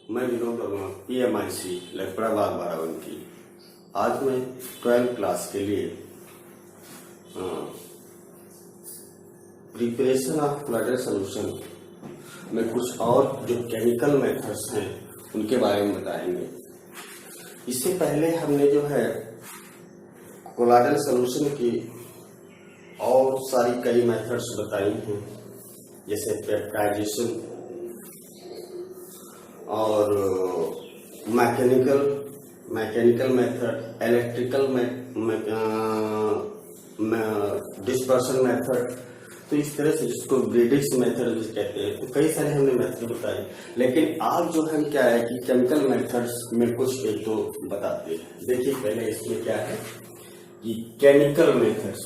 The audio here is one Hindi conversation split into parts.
मैं विनोद वर्मा PMIC लखपड़ा बाग बाराबंकी। आज मैं 12th क्लास के लिए प्रिपरेशन ऑफ कोलाइडल सॉल्यूशन में कुछ और जो केमिकल मेथड्स हैं उनके बारे में बताएंगे। इससे पहले हमने जो है कोलाइडल सॉल्यूशन की और सारी कई मेथड्स बताई हैं, जैसे पेप्टाइजेशन और mechanical method, electrical dispersion method, तो इस तरह से जिसको ब्रीडिक्स मेथड भी कहते हैं। तो कई सारे हमने मेथड बताए, लेकिन आज जो हम क्या है कि केमिकल मेथड्स में कुछ एक दो बताते हैं। देखिए पहले इसमें क्या है कि केमिकल मेथड्स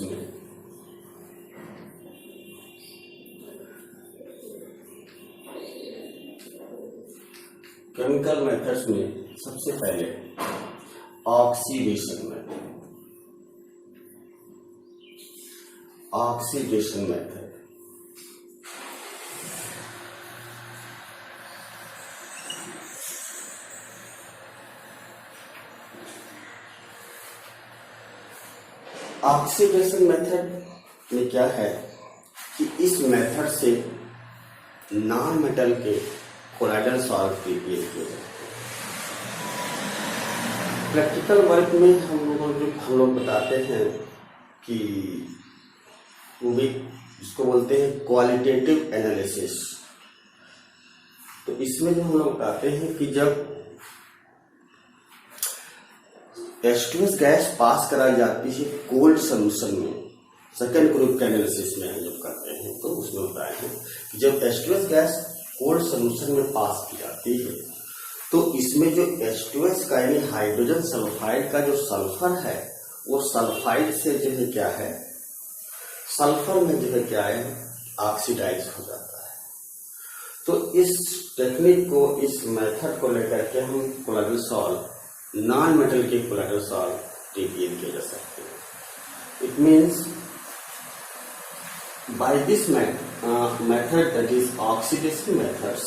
में सबसे पहले ऑक्सीडेशन मेथड। ऑक्सीडेशन मेथड में क्या है कि इस मेथड से नॉन मेटल के कोलाइडल सॉल्व प्रिपेयर किए जाते हैं। प्रैक्टिकल वर्क में हम लोग बताते हैं कि वो भी इसको बोलते हैं क्वालिटेटिव एनालिसिस। तो इसमें जो हम लोग बताते हैं कि जब H2S गैस पास कराई जाती है कोल्ड सोल्यूशन में, सेकेंड ग्रुप के एनालिसिस में हम जब करते हैं तो उसमें बताए हैं कि जब H2S गैस कोल्ड सोल्यूशन में पास की जाती है तो इसमें जो H2S का यानी हाइड्रोजन सल्फाइड का जो सल्फर है वो सल्फाइड से जो है क्या है, सल्फर में जो है क्या है ऑक्सीडाइज हो जाता है। तो इस टेक्निक को, इस मेथड को लेकर के हम कोलाइडल सॉल्व, नॉन मेटल के कोलाइडल सॉल्व प्रिपेयर किए जा सकते हैं। It means by this method, that is oxidation methods,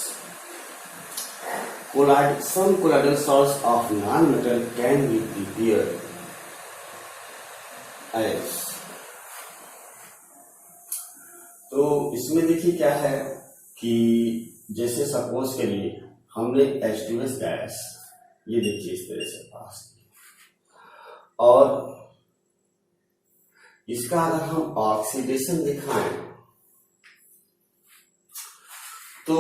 some colloidal salts of non-metal can be prepared as। तो इसमें देखिए क्या है कि जैसे सपोज के लिए हमने H2S गैस ये देखिए इस तरह से पास की, और इसका अगर हम ऑक्सीडेशन दिखाएं तो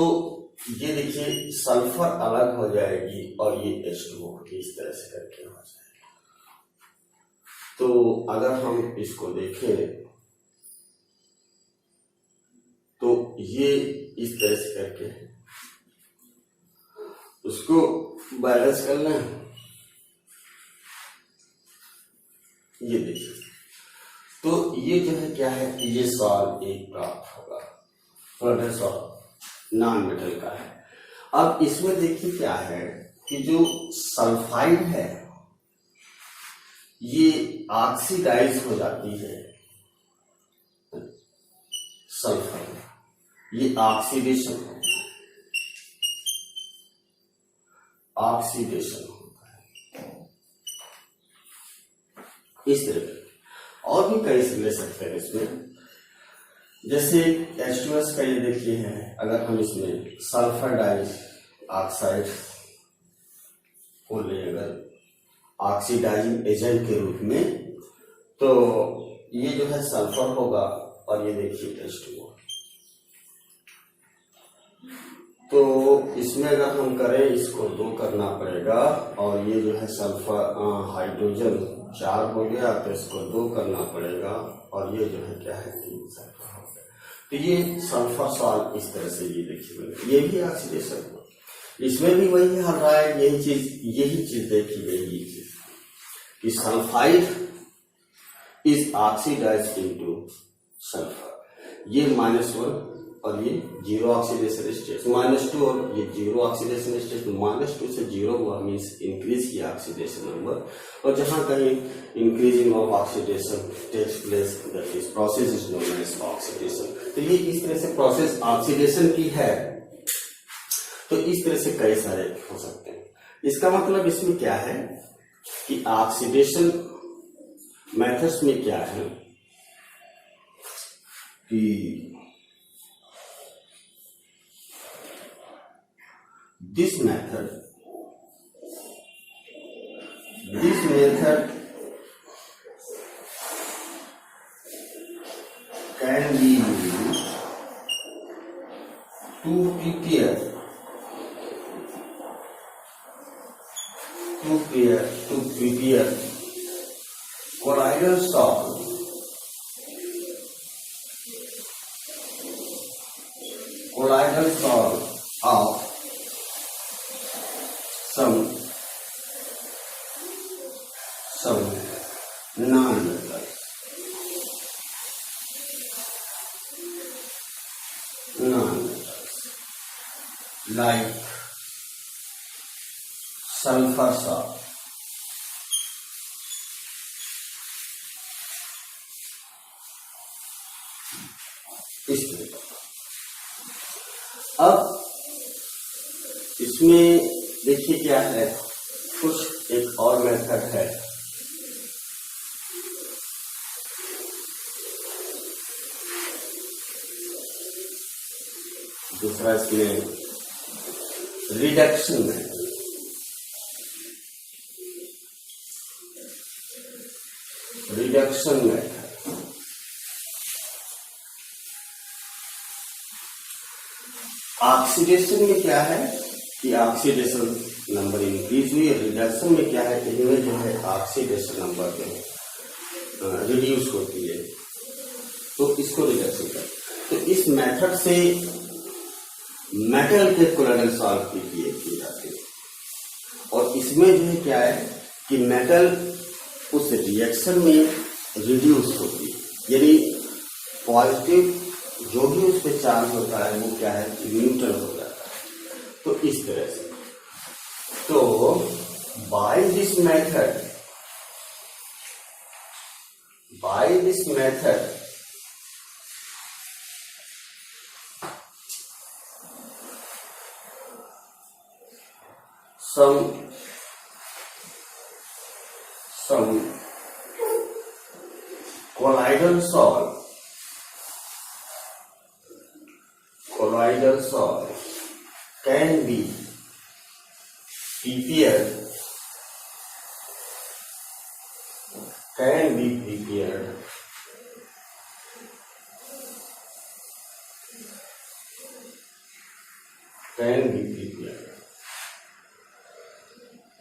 ये देखिए सल्फर अलग हो जाएगी और ये H2O इस तरह से करके हो जाएगी। तो अगर हम इसको देखें तो ये इस तरह से करके उसको बैलेंस कर लें, ये देखिए। तो ये जो है क्या है, ये सॉल्व एक प्राप्त होगा, कोलाइडल सॉल्व नॉन मेटल का है। अब इसमें देखिए क्या है कि जो सल्फाइड है ये ऑक्सीडाइज हो जाती है, सल्फर ये ऑक्सीडेशन होता है इस तरह। और भी कई से ले सकते हैं इसमें, जैसे H2S का ये देखिए है, अगर हम इसमें सल्फर डाई ऑक्साइड को ले अगर ऑक्सीडाइजिंग एजेंट के रूप में, तो ये जो है सल्फर होगा और ये देखिए H2O। तो इसमें अगर हम करें इसको 2 करना पड़ेगा, और ये जो है सल्फर हाइड्रोजन 4 हो गया तो इसको 2 करना पड़ेगा, और ये जो है क्या है 3 सल्फर हो गया। तो ये सल्फर सॉल्व इस तरह से ये देखिए, ये भी ऑक्सीडेशन हो, इसमें भी वही हल रहा है, यही चीज देखी गई, ये चीज कि sulphide is oxidised into sulphur. ये -1 और ये 0 ऑक्सीडेशन स्टेट, -2 और ये 0 ऑक्सीडेशन स्टेट, -2 से 0 हुआ मीन्स इंक्रीज किया ऑक्सीडेशन नंबर, और जहां कहीं increasing of oxidation takes place, that is process is known as oxidation. तो ये इस तरह से प्रोसेस ऑक्सीडेशन की है। तो तो इस तरह से कई सारे हो सकते हैं। इसका मतलब इसमें क्या है कि ऑक्सीडेशन मेथड्स में क्या है कि this method can be used to prepare colloidal salt of some non-metals like sulfur salt, इस तरह का। अब इसमें देखिए क्या है, कुछ एक और मेथड है। दूसरा इसमें रिडक्शन मेथड। ऑक्सीडेशन में क्या है कि ऑक्सीडेशन नंबर इंक्रीज हुई, रिडक्शन में क्या है, इनमें जो है ऑक्सीडेशन नंबर जो है रिड्यूस होती है, तो इसको रिडक्शन कर। तो इस मेथड से मेटल के कोलोइडल सॉल्ट किए जाते हैं, और इसमें जो है क्या है कि मेटल उस रिएक्शन में रिड्यूस होती है, यानी पॉजिटिव जो भी उस पर चार्ज होता है वो क्या है, न्यूट्रल हो जाता है। तो इस तरह से, तो by this method some colloidal salt can be prepared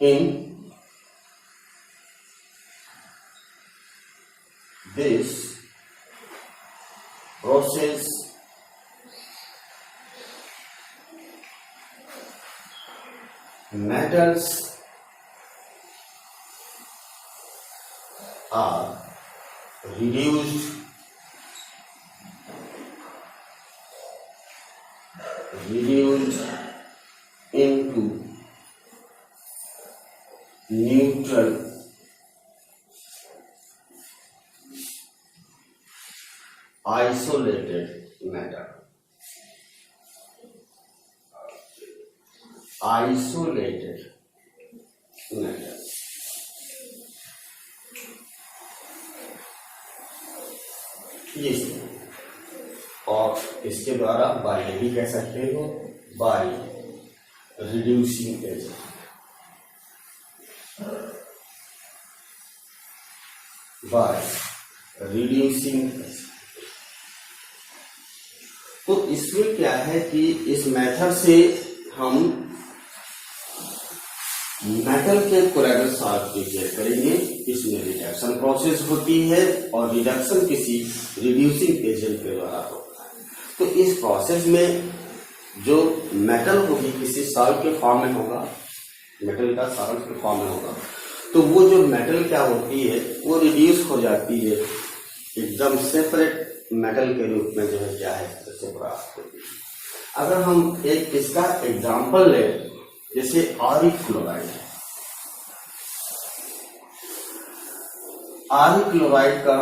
in this process metals are reduced into neutral isolated matter. और इसके द्वारा बाय भी कह सकते हो, बाय रिड्यूसिंग एजेंट। तो इसमें क्या है कि इस मेथड से हम मेटल के कोलोइडल सॉल्ट प्रिपेयर करेंगे। इसमें रिडक्शन प्रोसेस होती है और रिडक्शन किसी रिड्यूसिंग एजेंट के द्वारा होता है। तो इस प्रोसेस में जो मेटल होगी किसी सॉल्ट के फॉर्म में होगा, मेटल का सॉल्ट के फॉर्म में होगा, तो वो जो मेटल क्या होती है वो रिड्यूस हो जाती है, एकदम सेपरेट मेटल के रूप में जो है क्या है जैसे प्राप्त होती है। अगर हम एक इसका एग्जाम्पल लें, जैसे आरिक क्लोराइड का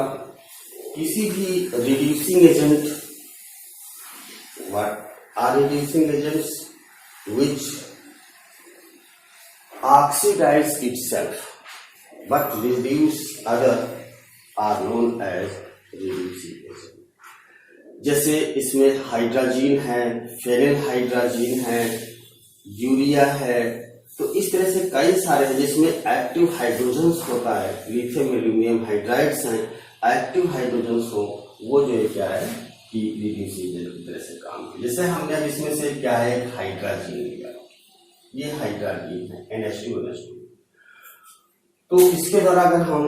किसी भी reducing agent, what are reducing agents, which oxidize itself but reduce other are known as reducing agent. जैसे इसमें हाइड्रोजन है, फेनिल हाइड्रोजन है, यूरिया है, तो इस तरह से कई सारे हैं जिसमें एक्टिव हाइड्रोजन्स होता है, लिथियम एल्यूमिनियम हाइड्राइड्स हैं, एक्टिव हाइड्रोजन्स हो, वो जो है क्या है कि रिड्यूसिंग एजेंट की तरह से काम किया। जैसे हमने अब इसमें से क्या है हाइड्रोजन लिया, ये हाइड्रोजन है NH2NH2, तो इसके द्वारा अगर हम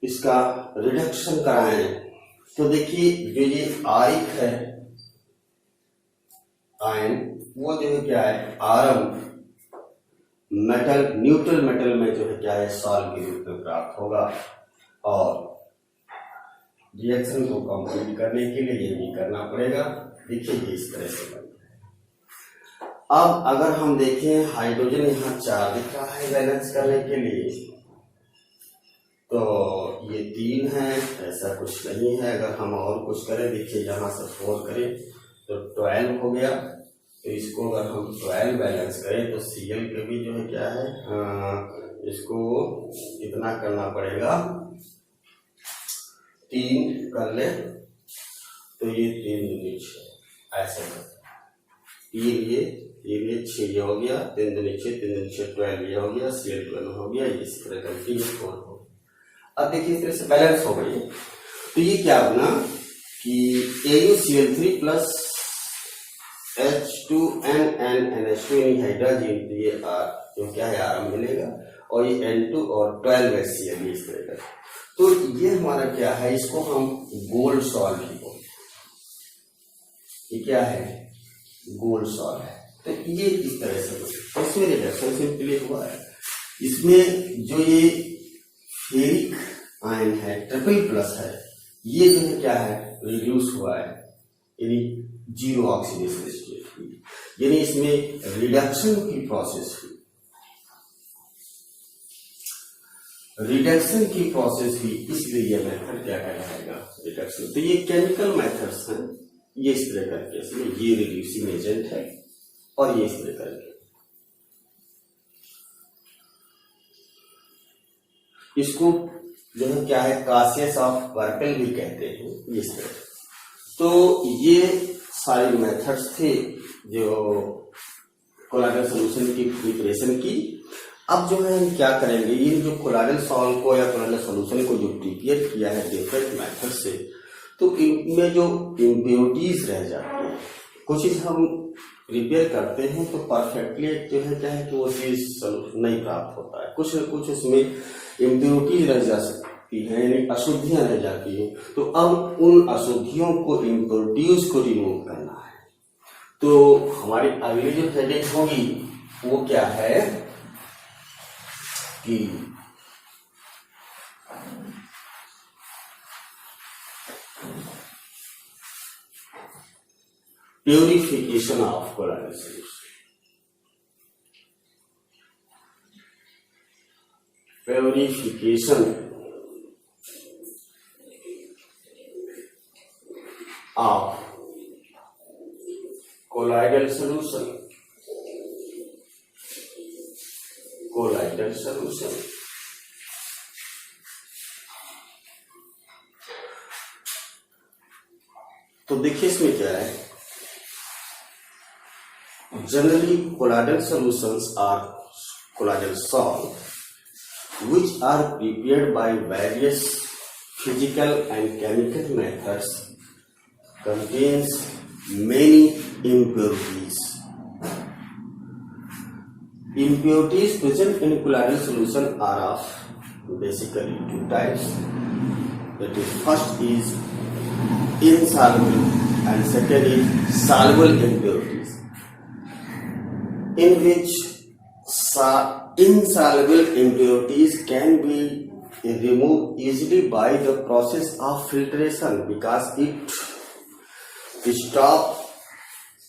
इसका रिडक्शन कराएं तो देखिए जो ये आयनिक है आयन, वो जो है क्या है आरम मेटल, न्यूट्रल मेटल में जो है क्या है सॉल्ट के रूप में प्राप्त होगा, और रिएक्शन को कंप्लीट करने के लिए ये भी करना पड़ेगा। देखिए ये इस तरह से बनता है। अब अगर हम देखें हाइड्रोजन यहाँ 4 दिख रहा है बैलेंस करने के लिए, तो ये 3 है, ऐसा कुछ नहीं है। अगर हम और कुछ करें, देखिए यहाँ से 4 करें तो 12 हो गया, तो इसको अगर हम 12 बैलेंस करें तो Cl के भी जो है क्या है इसको कितना करना पड़ेगा, 3 कर ले तो ये 3 दूनी 6, ऐसे 3 ये 6 ये हो गया, 3 दूनी 6, 3 दूनी 6 12 ये हो गया, Cl 12 हो गया, इस तरह करके ये 4 हो। अब देखिए इस तरह से बैलेंस हो गई, तो ये क्या बना कि AuCl3 प्लस H2NNNH2 हाइड्रोजन, तो ये जो क्या है आरम मिलेगा, और ये N2 और 12 HCl इस तरह का। तो ये हमारा क्या है, इसको हम गोल्ड सॉल्ट ही बोलते हैं। ये क्या है गोल्ड सॉल्ट है। तो ये इस तरह से इसमें रिडक्शन सिंपली हुआ है। इसमें जो ये फेरिक आयन है ट्रिपल प्लस है, ये जो है क्या है रिड्यूस हुआ है, यानी 0 ऑक्सीडेशन स्टेट हुई, यानी इसमें रिडक्शन की प्रोसेस हुई, रिडक्शन की प्रोसेस हुई, इसलिए ये मेथड क्या कहलाएगा रिडक्शन। तो ये केमिकल मेथड्स हैं, ये इस तरह करके इसमें ये रिड्यूसिंग एजेंट है, और ये इस तरह करके इसको जो है क्या है कासियस ऑफ पर्पल भी कहते हैं इस तरह। तो ये सारी मेथड्स थे जो कोलाइडल सॉल्यूशन की प्रिपरेशन की। अब जो है हम क्या करेंगे, ये जो कोलाइडल सॉल्व को या कोलाइडल सॉल्यूशन को जो प्रिपेयर किया है डिफरेंट मेथड से, तो इनमें जो इम्प्योरिटीज रह जाती है, कुछ चीज हम प्रिपेयर करते हैं तो परफेक्टली जो है क्या है कि वो चीज नहीं प्राप्त होता है, कुछ न कुछ उसमें इम्प्योरिटीज रह जा सकती है, यानी अशुद्धियां रह जाती हैं। तो अब उन अशुद्धियों को इम्प्योरिटीज को रिमूव करना है। तो हमारी अगली जो हेडिंग होगी वो क्या है कि purification of colloidal solution. Purification of colloidal solution, colloidal solution. तो देखिए इसमें क्या है, generally colloidal solutions are colloidal salts which are prepared by various physical and chemical methods, contains many impurities. Impurities present in colloidal solution are of basically 2 types. That is, first is insoluble and second is soluble impurities, in which insoluble impurities can be removed easily by the process of filtration because it stopped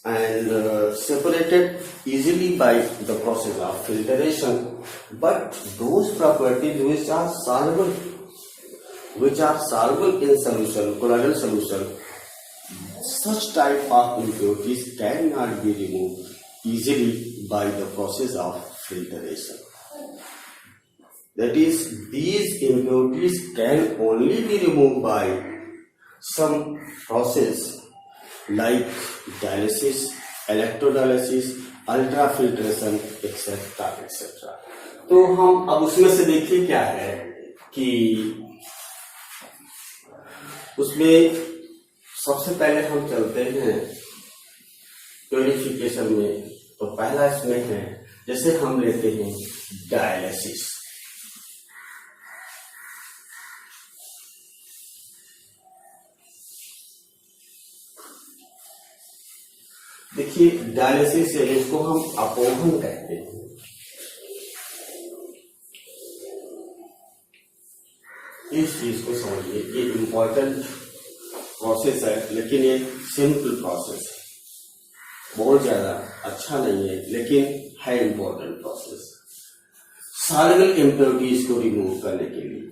and separated easily by the process of filtration. But those properties which are soluble in solution, colloidal solution, such type of impurities cannot be removed easily by the process of filtration. That is, these impurities can only be removed by some process like dialysis, electrodialysis, ultrafiltration, etc. etc. तो हम अब उसमें से देखिए क्या है कि उसमें सबसे पहले हम चलते हैं प्यूरिफिकेशन में। तो पहला इसमें है, जैसे हम लेते हैं डायलिसिस। देखिए डायलिसिस है, इसको हम अपोहन कहते हैं। इस चीज को समझिए, ये इंपॉर्टेंट प्रोसेस है, लेकिन ये सिंपल प्रोसेस है, बहुत ज्यादा अच्छा नहीं है, लेकिन है इंपॉर्टेंट प्रोसेस सॉल्युबल इम्प्योरिटीज को रिमूव करने के लिए।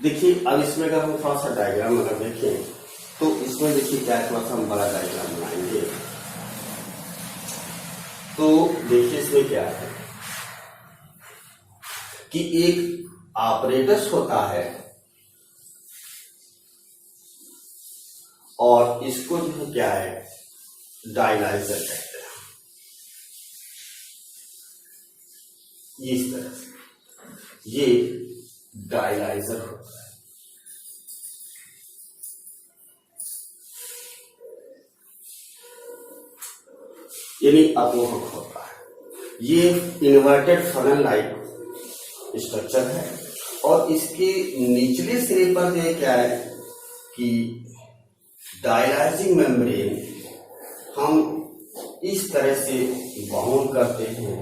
देखिए अब इसमें अगर हम थोड़ा सा डायग्राम अगर देखें तो इसमें देखिए क्या, थोड़ा सा हम बड़ा डायग्राम बनाएंगे। तो देखिए इसमें क्या है कि एक ऑपरेटस होता है और इसको जो है क्या है, डायलाइजर कहते हैं। इस तरह से ये डायलाइजर होता है। यानी अपोहक होता है। ये इन्वर्टेड फनल लाइक स्ट्रक्चर है और इसके निचले सिरे पर ये क्या है कि डायलाइजिंग मेम्ब्रेन हम इस तरह से बाउंड करते हैं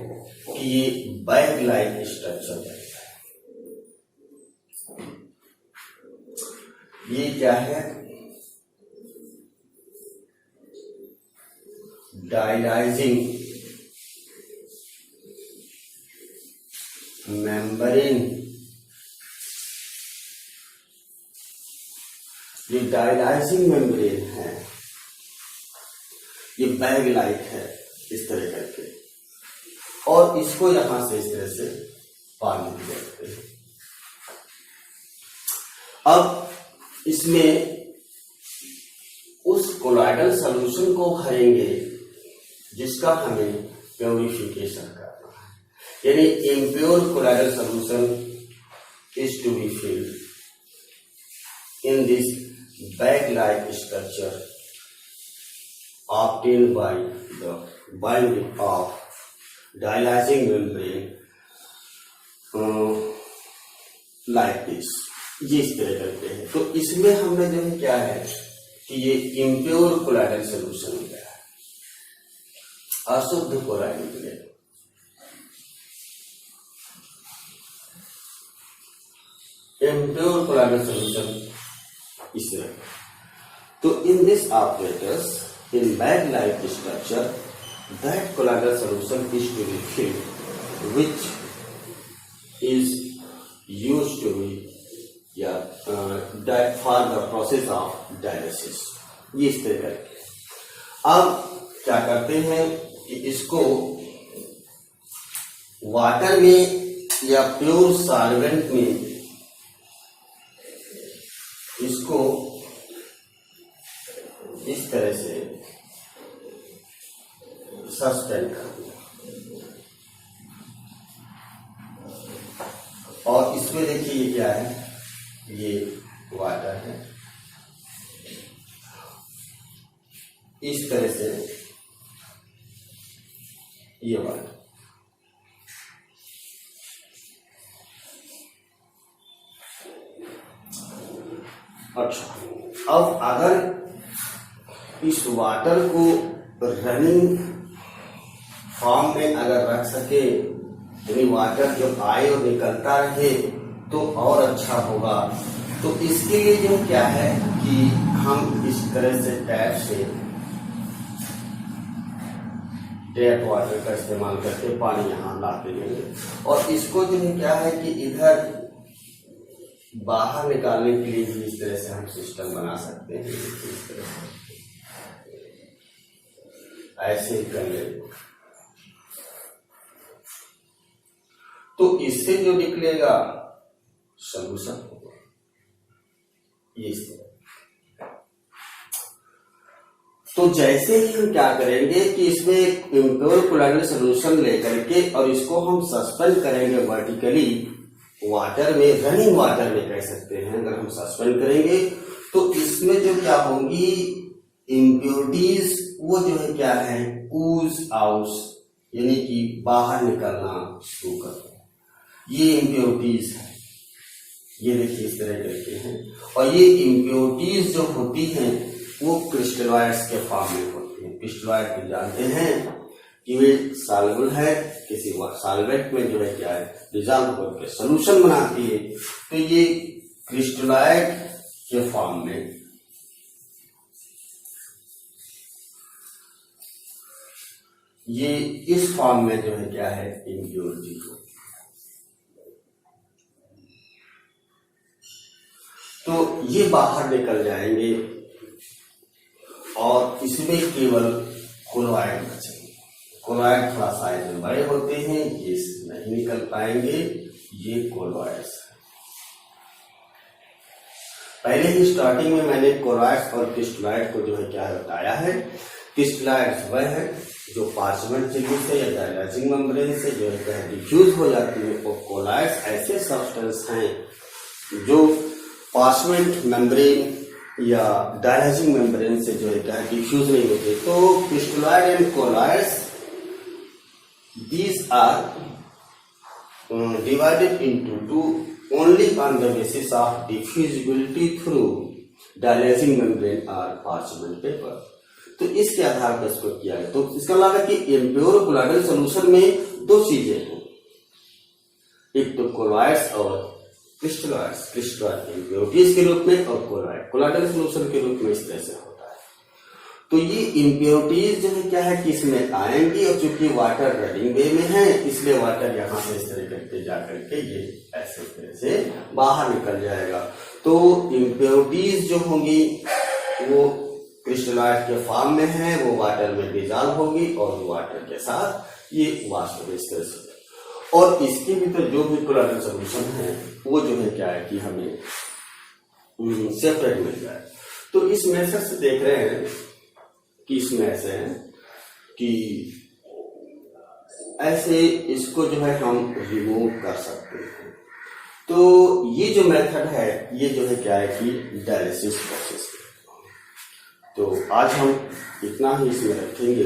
कि ये बैग लाइक स्ट्रक्चर है। ये क्या है, डायलाइजिंग मेम्ब्रेन। ये डायलाइजिंग मेम्ब्रेन है, ये बैग लाइक है इस तरह करके, और इसको यहां से इस तरह से पानी देते हैं। अब इसमें उस कोलाइडल सॉल्यूशन को भरेंगे जिसका हमें प्यूरिफिकेशन करना है। यानी impure colloidal solution is to be filled in this bag-like structure obtained by the binding of dialyzing membrane like this। ये इस तरह करते हैं। तो इसमें हमने जो है क्या है कि ये इम्प्योर कोलाइडल सोल्यूशन हो गया है, अशुद्ध कोलाइड निकले। इम्प्योर कोलाइडल सोल्यूशन इस तरह। तो in this apparatus in bag-like structure that colloidal solution is to be filled, which is used to be that for the process of dialysis। ये इस तरह करके अब क्या करते हैं कि इसको वाटर में या प्योर सॉल्वेंट में इसको इस तरह से सस्पेंड कर दिया, और इसमें देखिए ये क्या है, ये वाटर है। इस तरह से ये वाटर, अच्छा अब अगर इस वाटर को रनिंग फॉर्म में अगर रख सके, यानी वाटर जब आए और निकलता रहे तो और अच्छा होगा। तो इसके लिए जो क्या है कि हम इस तरह से टैप वाटर का इस्तेमाल करके पानी यहाँ लाते लेंगे, और इसको जो है क्या है कि इधर बाहर निकालने के लिए भी इस तरह से हम सिस्टम बना सकते हैं। इस तरह से ऐसे ही कर ले, इससे जो निकलेगा सॉल्यूशन होगा ये इस तरह। तो जैसे ही हम क्या करेंगे कि इसमें इम्प्योर कोलाइडल सोल्यूशन लेकर के और इसको हम सस्पेंड करेंगे वर्टिकली वाटर में, रनिंग वाटर में कह सकते हैं, अगर हम सस्पेंड करेंगे तो इसमें जो क्या होंगी इम्प्योरिटीज, वो जो है क्या है ऊज आउट, यानी कि बाहर निकलना शुरू कर। ये इम्प्योरिटीज है, ये देखिए इस तरह करके हैं। और ये इम्प्योरिटीज जो होती हैं वो क्रिस्टलॉइड्स के फॉर्म में होती हैं। क्रिस्टलॉइड को जानते हैं कि वे सॉल्युबल है, किसी सॉल्वेंट में जो है क्या है डिसॉल्व होकर सॉल्यूशन बनाती है। तो ये क्रिस्टलॉइड के फॉर्म में ये इस फॉर्म में जो है क्या है इम्प्योरिटी को। तो ये बाहर निकल जाएंगे और इसमें केवल कोलॉइड बचेंगे। कोलॉइड थोड़ा साइज में बड़े होते हैं, ये नहीं निकल पाएंगे, ये कोलॉइड्स है। पहले ही स्टार्टिंग में मैंने कोलॉइड्स और क्रिस्टलॉइड को जो है क्या बताया है। क्रिस्टलॉइड्स वह है जो पार्चमेंट झिल्ली से या डायलाइजिंग मेम्ब्रेन से जो है डिफ्यूज हो जाती है, और कोलॉइड्स ऐसे सब्सटेंस हैं जो पार्चमेंट मेम्ब्रेन या डायलाइजिंग मेम्ब्रेन से जो है क्या डिफ्यूज नहीं होते। तो crystalloid and colloids these are divided into two only on the basis of diffusibility through dialysing membrane or parchment paper। तो इसके आधार पर इसको किया है। तो इसका मतलब है कि इम्प्योर कोलॉइडल सोल्यूशन में दो चीजें हैं, एक तो कोलॉइड्स और क्रिस्टलॉइड्स। क्रिस्टलॉइड इम्प्योरिटीज के रूप में और कोलॉइड कोलॉइडल सोल्यूशन के रूप में इस तरह से होता है। तो ये इम्प्योरिटीज जो है क्या है कि इसमें आएंगी, और चूंकि वाटर रनिंग वे में है इसलिए वाटर यहाँ से इस तरह करके जाकर के ये ऐसे तरह से बाहर निकल जाएगा। तो इम्प्योरिटीज जो होंगी वो क्रिस्टलॉइड के फॉर्म में है, वो वाटर में डिसॉल्व होगी और वाटर के साथ ये वाष्प में इस तरह से। और इसके भीतर जो भी कोलॉइडल सोल्यूशन है वो जो है क्या है कि हमें सेपरेट मिल जाए। तो इस मेथड से देख रहे हैं कि इसमें ऐसे है कि ऐसे इसको जो है हम रिमूव कर सकते हैं। तो ये जो मेथड है ये जो है क्या है कि डायलिसिस प्रोसेस। तो आज हम इतना ही इसमें रखेंगे।